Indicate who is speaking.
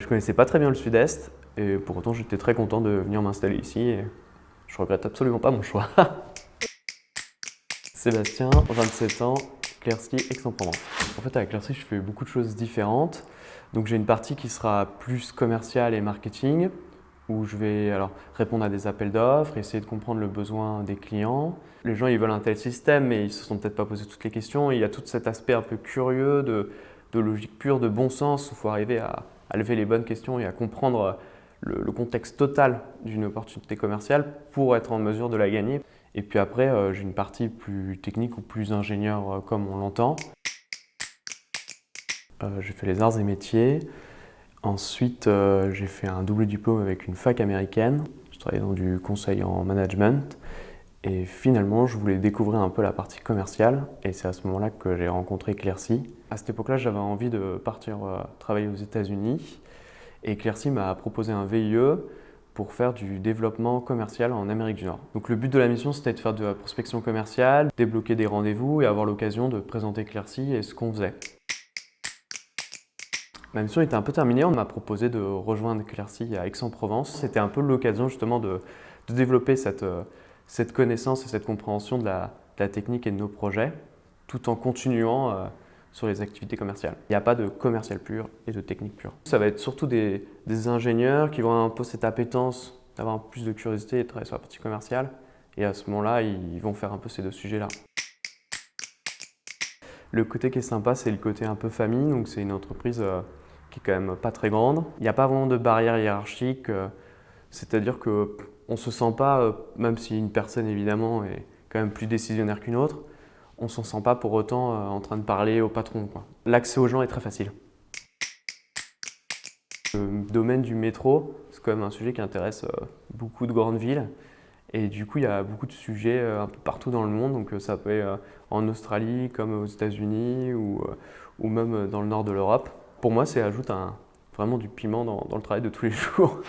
Speaker 1: Je connaissais pas très bien le Sud-Est et pour autant j'étais très content de venir m'installer ici et je regrette absolument pas mon choix. Sébastien, 27 ans, Quercy, Aix-en-Provence. En fait, avec Quercy, je fais beaucoup de choses différentes. Donc j'ai une partie qui sera plus commerciale et marketing, où je vais répondre à des appels d'offres, essayer de comprendre le besoin des clients. Les gens ils veulent un tel système, mais ils se sont peut-être pas posé toutes les questions. Et il y a tout cet aspect un peu curieux, de logique pure, de bon sens, où il faut arriver à lever les bonnes questions et à comprendre le contexte total d'une opportunité commerciale pour être en mesure de la gagner. Et puis après, j'ai une partie plus technique ou plus ingénieur comme on l'entend. J'ai fait les arts et métiers. Ensuite, j'ai fait un double diplôme avec une fac américaine. Je travaillais dans du conseil en management. Et finalement, je voulais découvrir un peu la partie commerciale. Et c'est à ce moment-là que j'ai rencontré Quercy. À cette époque-là, j'avais envie de partir travailler aux États-Unis. Et Quercy m'a proposé un VIE pour faire du développement commercial en Amérique du Nord. Donc le but de la mission, c'était de faire de la prospection commerciale, débloquer des rendez-vous et avoir l'occasion de présenter Quercy et ce qu'on faisait. Ma mission était un peu terminée, on m'a proposé de rejoindre Quercy à Aix-en-Provence. C'était un peu l'occasion justement de développer cette connaissance et cette compréhension de la technique et de nos projets, tout en continuant sur les activités commerciales. Il n'y a pas de commercial pur et de technique pure. Ça va être surtout des ingénieurs qui vont avoir un peu cette appétence d'avoir un peu plus de curiosité et de travailler sur la partie commerciale. Et à ce moment-là, ils vont faire un peu ces deux sujets-là. Le côté qui est sympa, c'est le côté un peu famille. Donc c'est une entreprise qui est quand même pas très grande. Il n'y a pas vraiment de barrière hiérarchique. C'est-à-dire qu'on ne se sent pas, même si une personne évidemment est quand même plus décisionnaire qu'une autre, on ne s'en sent pas pour autant en train de parler au patron, quoi. L'accès aux gens est très facile. Le domaine du métro, c'est quand même un sujet qui intéresse beaucoup de grandes villes. Et du coup, il y a beaucoup de sujets un peu partout dans le monde. Donc ça peut être en Australie, comme aux États-Unis ou même dans le nord de l'Europe. Pour moi, ça ajoute vraiment du piment dans le travail de tous les jours.